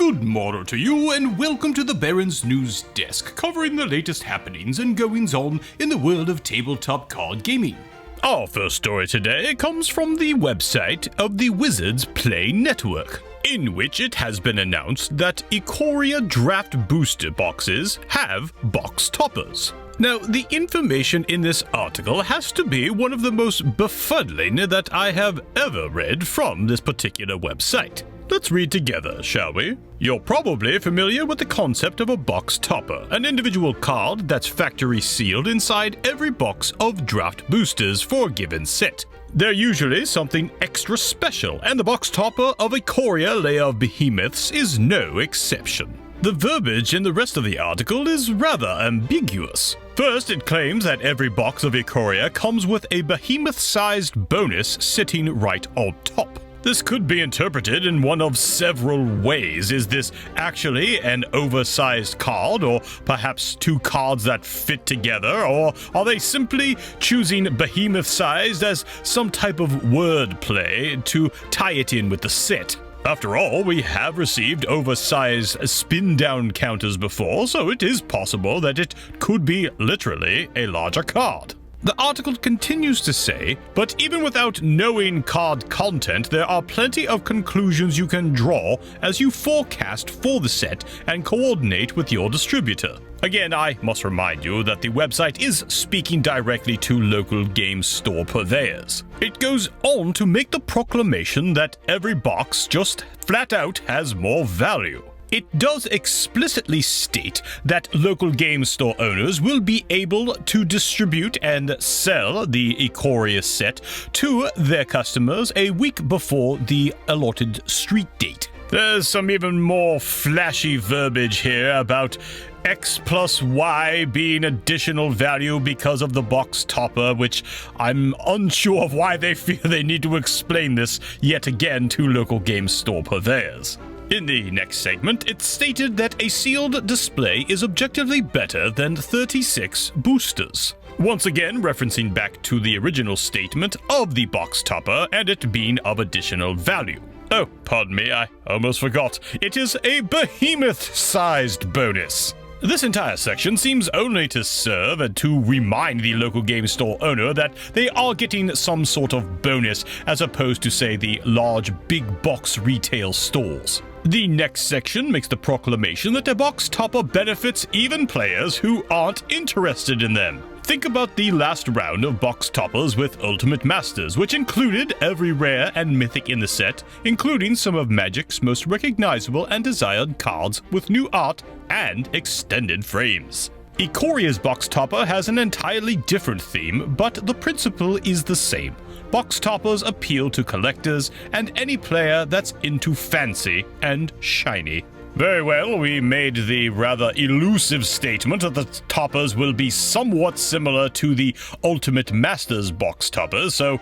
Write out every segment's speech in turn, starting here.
Good morrow to you, and welcome to the Baron's News Desk, covering the latest happenings and goings-on in the world of tabletop card gaming. Our first story today comes from the website of the Wizards Play Network, in which it has been announced that Ikoria draft booster boxes have box toppers. Now, the information in this article has to be one of the most befuddling that I have ever read from this particular website. Let's read together, shall we? You're probably familiar with the concept of a box topper, an individual card that's factory sealed inside every box of draft boosters for a given set. They're usually something extra special, and the box topper of Ikoria Lair of Behemoths is no exception. The verbiage in the rest of the article is rather ambiguous. First, it claims that every box of Ikoria comes with a behemoth-sized bonus sitting right on top. This could be interpreted in one of several ways. Is this actually an oversized card, or perhaps two cards that fit together, or are they simply choosing behemoth-sized as some type of wordplay to tie it in with the set? After all, we have received oversized spin-down counters before, so it is possible that it could be literally a larger card. The article continues to say, but even without knowing card content, there are plenty of conclusions you can draw as you forecast for the set and coordinate with your distributor. Again, I must remind you that the website is speaking directly to local game store purveyors. It goes on to make the proclamation that every box just flat out has more value. It does explicitly state that local game store owners will be able to distribute and sell the Ikoria set to their customers a week before the allotted street date. There's some even more flashy verbiage here about X plus Y being additional value because of the box topper, which I'm unsure of why they feel they need to explain this yet again to local game store purveyors. In the next segment, it's stated that a sealed display is objectively better than 36 boosters. Once again, referencing back to the original statement of the box topper and it being of additional value. Oh, pardon me, I almost forgot. It is a behemoth-sized bonus. This entire section seems only to serve and to remind the local game store owner that they are getting some sort of bonus as opposed to, say, the large big box retail stores. The next section makes the proclamation that a box topper benefits even players who aren't interested in them. Think about the last round of box toppers with Ultimate Masters, which included every rare and mythic in the set, including some of Magic's most recognizable and desired cards with new art and extended frames. Ikoria's box topper has an entirely different theme, but the principle is the same. Box toppers appeal to collectors and any player that's into fancy and shiny. Very well, we made the rather elusive statement that the toppers will be somewhat similar to the Ultimate Masters box toppers, so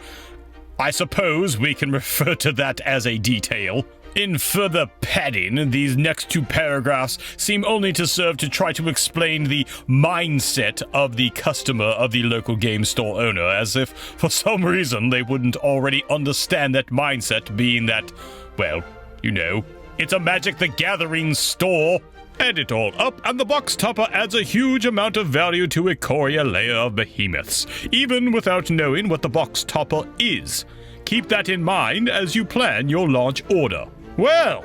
I suppose we can refer to that as a detail. In further padding, these next two paragraphs seem only to serve to try to explain the mindset of the customer of the local game store owner, as if for some reason they wouldn't already understand that mindset, being that, well, you know, it's a Magic the Gathering store. Add it all up, and the box topper adds a huge amount of value to Ikoria Lair of Behemoths, even without knowing what the box topper is. Keep that in mind as you plan your launch order. Well,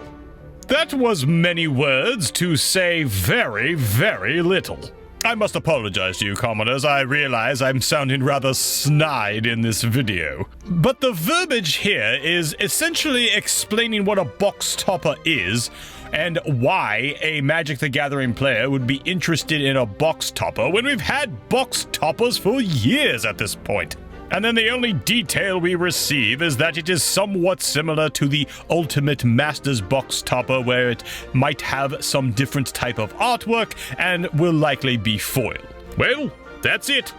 that was many words to say very, very little. I must apologize to you, commoners. I realize I'm sounding rather snide in this video. But the verbiage here is essentially explaining what a box topper is and why a Magic the Gathering player would be interested in a box topper when we've had box toppers for years at this point. And then the only detail we receive is that it is somewhat similar to the Ultimate Masters box topper, where it might have some different type of artwork and will likely be foil. Well, that's it.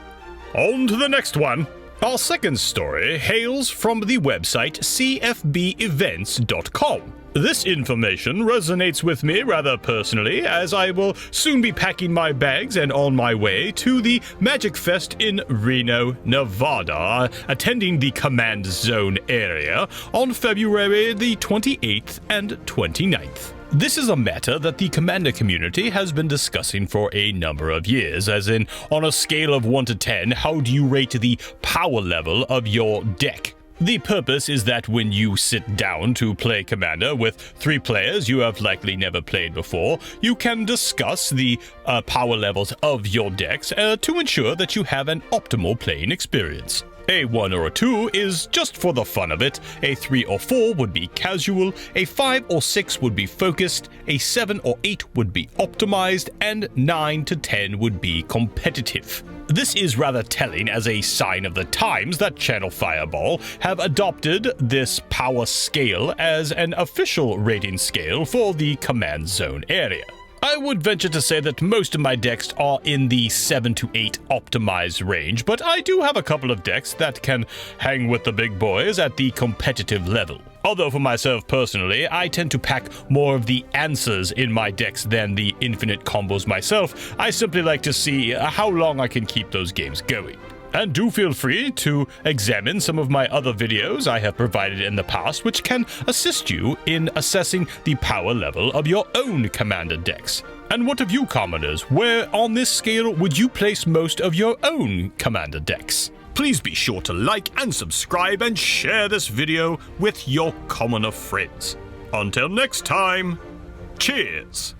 On to the next one. Our second story hails from the website cfbevents.com. This information resonates with me rather personally, as I will soon be packing my bags and on my way to the Magic Fest in Reno, Nevada, attending the Command Zone area on February the 28th and 29th. This is a matter that the Commander community has been discussing for a number of years, as in, on a scale of 1 to 10, how do you rate the power level of your deck? The purpose is that when you sit down to play Commander with 3 players you have likely never played before, you can discuss the power levels of your decks to ensure that you have an optimal playing experience. A 1 or a 2 is just for the fun of it, a 3 or 4 would be casual, a 5 or 6 would be focused, a 7 or 8 would be optimized, and 9 to 10 would be competitive. This is rather telling as a sign of the times that Channel Fireball have adopted this power scale as an official rating scale for the Command Zone area. I would venture to say that most of my decks are in the 7 to 8 optimized range, but I do have a couple of decks that can hang with the big boys at the competitive level. Although for myself personally, I tend to pack more of the answers in my decks than the infinite combos myself. I simply like to see how long I can keep those games going. And do feel free to examine some of my other videos I have provided in the past, which can assist you in assessing the power level of your own Commander decks. And what of you, commoners? Where on this scale would you place most of your own Commander decks? Please be sure to like and subscribe and share this video with your commoner friends. Until next time, cheers!